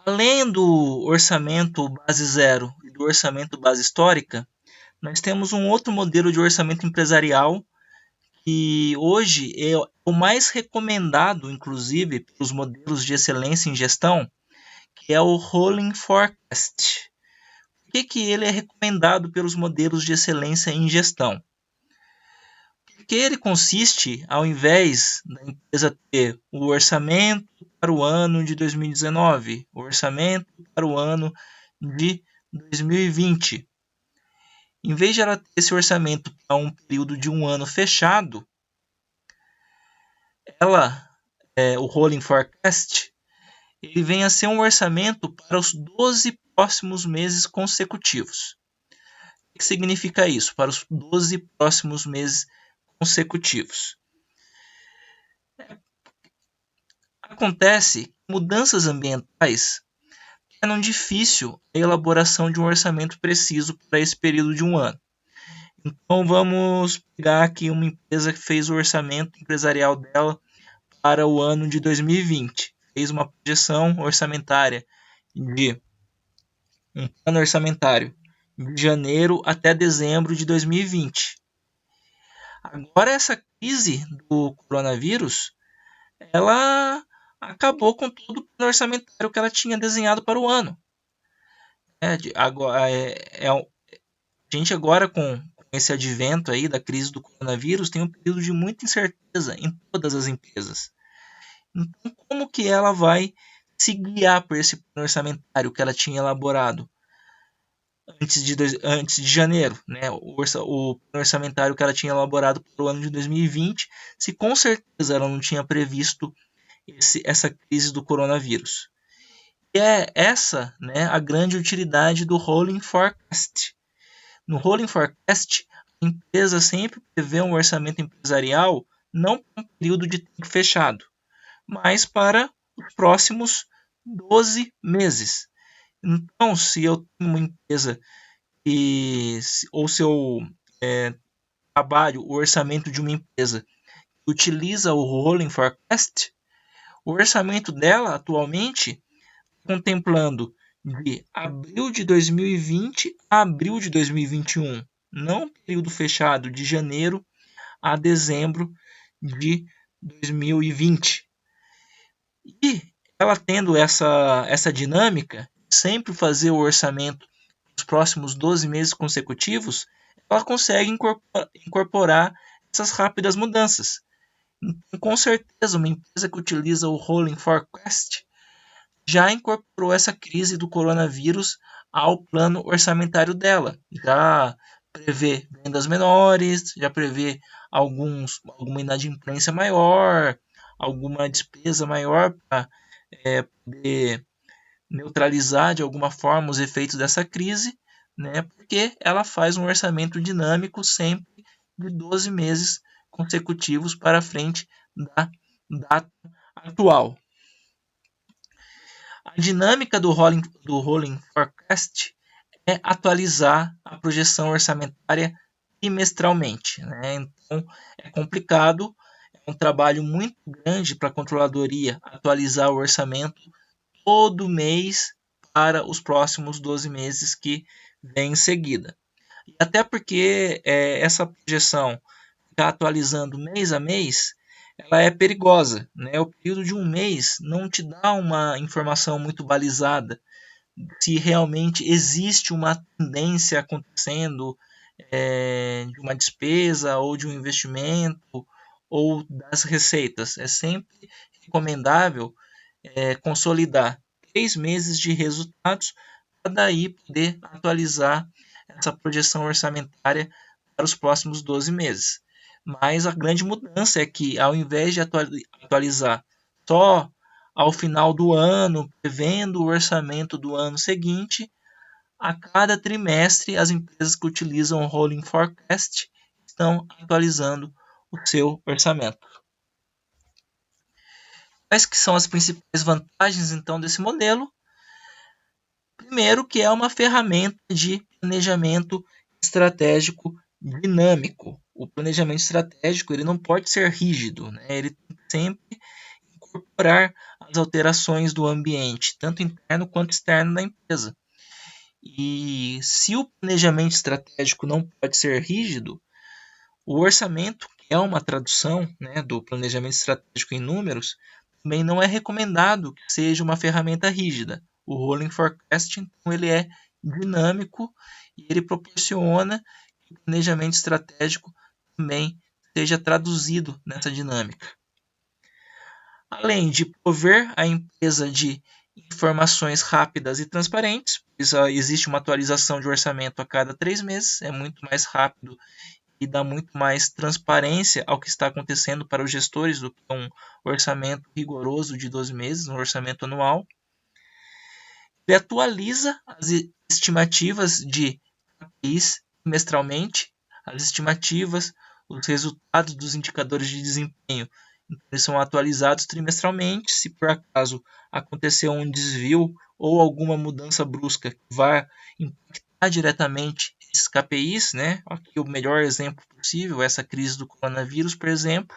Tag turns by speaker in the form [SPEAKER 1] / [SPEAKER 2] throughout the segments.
[SPEAKER 1] Além do orçamento base zero e do orçamento base histórica, nós temos um outro modelo de orçamento empresarial que hoje é o mais recomendado, inclusive, pelos modelos de excelência em gestão, que é o Rolling Forecast. Por que ele é recomendado pelos modelos de excelência em gestão? Porque ele consiste, ao invés da empresa ter o orçamento para o ano de 2019, o orçamento para o ano de 2020, em vez de ela ter esse orçamento para um período de um ano fechado, o Rolling Forecast, ele vem a ser um orçamento para os 12 próximos meses consecutivos. O que significa isso? Para os 12 próximos meses consecutivos. Acontece que mudanças ambientais tornam difícil a elaboração de um orçamento preciso para esse período de um ano. Então vamos pegar aqui uma empresa que fez o orçamento empresarial dela para o ano de 2020. Fez uma projeção orçamentária de um plano orçamentário de janeiro até dezembro de 2020. Agora essa crise do coronavírus, ela acabou com todo o plano orçamentário que ela tinha desenhado para o ano. A gente agora com esse advento aí da crise do coronavírus tem um período de muita incerteza em todas as empresas. Então, como que ela vai se guiar por esse plano orçamentário que ela tinha elaborado antes de janeiro, né? O plano orçamentário que ela tinha elaborado para o ano de 2020, se com certeza ela não tinha previsto essa crise do coronavírus. E é essa, né, a grande utilidade do Rolling Forecast. No Rolling Forecast, a empresa sempre prevê um orçamento empresarial não para um período de tempo fechado, mas para os próximos 12 meses. Então, se eu tenho uma empresa ou se eu trabalho o orçamento de uma empresa que utiliza o Rolling Forecast, o orçamento dela atualmente contemplando de abril de 2020 a abril de 2021, não período fechado de janeiro a dezembro de 2020. E ela tendo essa dinâmica, sempre fazer o orçamento nos próximos 12 meses consecutivos, ela consegue incorporar essas rápidas mudanças. Então, com certeza, uma empresa que utiliza o Rolling Forecast já incorporou essa crise do coronavírus ao plano orçamentário dela. Já prevê vendas menores, já prevê alguma inadimplência maior, alguma despesa maior para poder neutralizar de alguma forma os efeitos dessa crise, né? Porque ela faz um orçamento dinâmico sempre de 12 meses consecutivos para frente da data atual. A dinâmica do Rolling Forecast é atualizar a projeção orçamentária trimestralmente, né? Então é complicado, é um trabalho muito grande para a controladoria atualizar o orçamento todo mês para os próximos 12 meses que vem em seguida. E até porque essa projeção ficar atualizando mês a mês, ela é perigosa, né? O período de um mês não te dá uma informação muito balizada se realmente existe uma tendência acontecendo de uma despesa ou de um investimento ou das receitas. É sempre recomendável consolidar 3 meses de resultados para daí poder atualizar essa projeção orçamentária para os próximos 12 meses. Mas a grande mudança é que, ao invés de atualizar só ao final do ano, prevendo o orçamento do ano seguinte, a cada trimestre as empresas que utilizam o Rolling Forecast estão atualizando o seu orçamento. Quais que são as principais vantagens então desse modelo? Primeiro, que é uma ferramenta de planejamento estratégico dinâmico. O planejamento estratégico ele não pode ser rígido, né? Ele tem que sempre incorporar as alterações do ambiente, tanto interno quanto externo da empresa. E se o planejamento estratégico não pode ser rígido, o orçamento, que é uma tradução, né, do planejamento estratégico em números, também não é recomendado que seja uma ferramenta rígida. O Rolling Forecasting, então, ele é dinâmico e ele proporciona que o planejamento estratégico também seja traduzido nessa dinâmica. Além de prover a empresa de informações rápidas e transparentes, pois existe uma atualização de orçamento a cada 3 meses, é muito mais rápido e dá muito mais transparência ao que está acontecendo para os gestores do que um orçamento rigoroso de 12 meses, um orçamento anual. Ele atualiza as estimativas de KPIs trimestralmente, as estimativas, os resultados dos indicadores de desempenho. Então, eles são atualizados trimestralmente. Se por acaso aconteceu um desvio ou alguma mudança brusca que vai impactar diretamente esses KPIs, né? Aqui o melhor exemplo possível, essa crise do coronavírus, por exemplo,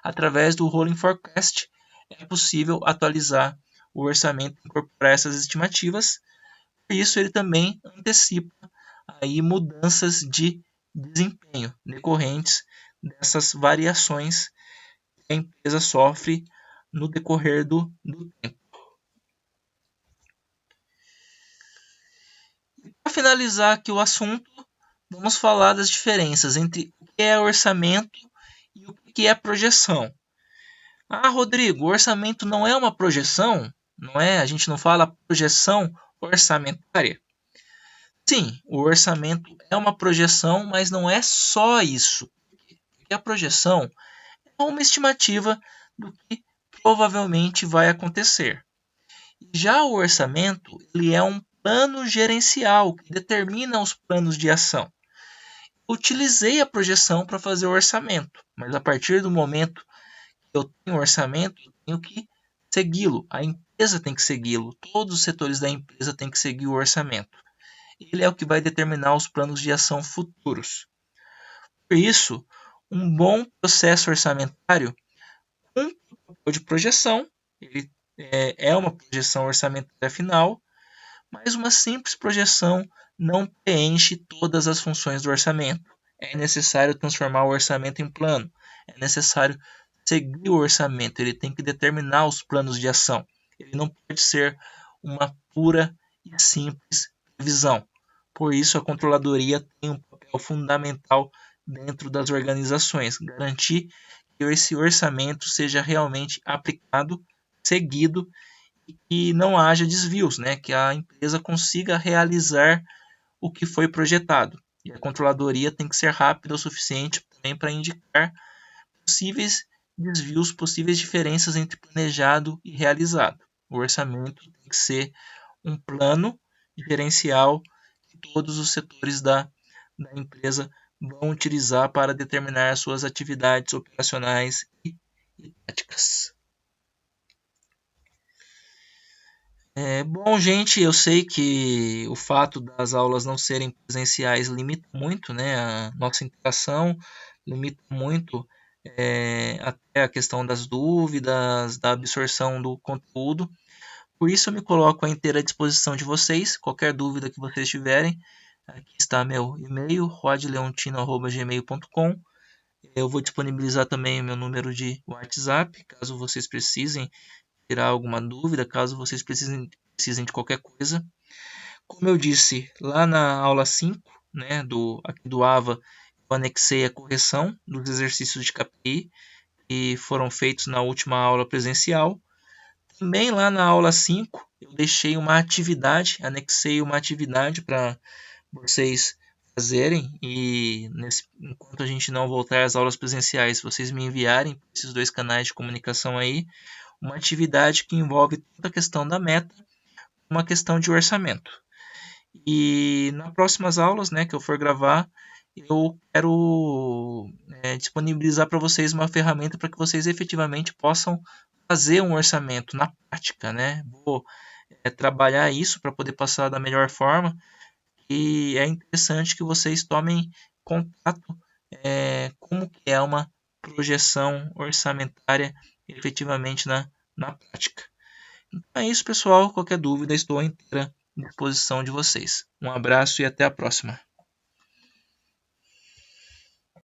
[SPEAKER 1] através do Rolling Forecast é possível atualizar o orçamento e incorporar essas estimativas. Por isso ele também antecipa aí mudanças de desempenho decorrentes dessas variações que a empresa sofre no decorrer do tempo. Para finalizar aqui o assunto, vamos falar das diferenças entre o que é orçamento e o que é projeção. Ah, Rodrigo, o orçamento não é uma projeção? Não é? A gente não fala projeção orçamentária? Sim, o orçamento é uma projeção, mas não é só isso. Porque a projeção é uma estimativa do que provavelmente vai acontecer. Já o orçamento, ele é um plano gerencial que determina os planos de ação. Utilizei a projeção para fazer o orçamento, mas a partir do momento que eu tenho orçamento, eu tenho que segui-lo. A empresa tem que segui-lo. Todos os setores da empresa têm que seguir o orçamento. Ele é o que vai determinar os planos de ação futuros. Por isso, um bom processo orçamentário cumpre o papel de projeção, ele é uma projeção orçamentária final, mas uma simples projeção não preenche todas as funções do orçamento. É necessário transformar o orçamento em plano, é necessário seguir o orçamento, ele tem que determinar os planos de ação. Ele não pode ser uma pura e simples previsão. Por isso, a controladoria tem um papel fundamental dentro das organizações, garantir que esse orçamento seja realmente aplicado, seguido e que não haja desvios, né? Que a empresa consiga realizar o que foi projetado. E a controladoria tem que ser rápida o suficiente também para indicar possíveis desvios, possíveis diferenças entre planejado e realizado. O orçamento tem que ser um plano gerencial que todos os setores da empresa vão utilizar para determinar suas atividades operacionais e táticas. Bom, gente, eu sei que o fato das aulas não serem presenciais limita muito, né, a nossa interação, limita muito até a questão das dúvidas, da absorção do conteúdo. Por isso eu me coloco à inteira disposição de vocês. Qualquer dúvida que vocês tiverem, aqui está meu e-mail, rodleontino@gmail.com. Eu vou disponibilizar também o meu número de WhatsApp, caso vocês precisem tirar alguma dúvida, caso vocês precisem de qualquer coisa. Como eu disse lá na aula 5, né, aqui do AVA, eu anexei a correção dos exercícios de KPI que foram feitos na última aula presencial. Também lá na aula 5, eu deixei uma atividade, anexei uma atividade para vocês fazerem e enquanto a gente não voltar às aulas presenciais, vocês me enviarem por esses dois canais de comunicação aí, uma atividade que envolve toda a questão da meta, uma questão de orçamento. E nas próximas aulas, né, que eu for gravar, eu quero disponibilizar para vocês uma ferramenta para que vocês efetivamente possam fazer um orçamento na prática, né? Vou trabalhar isso para poder passar da melhor forma e é interessante que vocês tomem contato como que é uma projeção orçamentária efetivamente na prática. Então é isso, pessoal. Qualquer dúvida, estou à inteira disposição de vocês. Um abraço e até a próxima.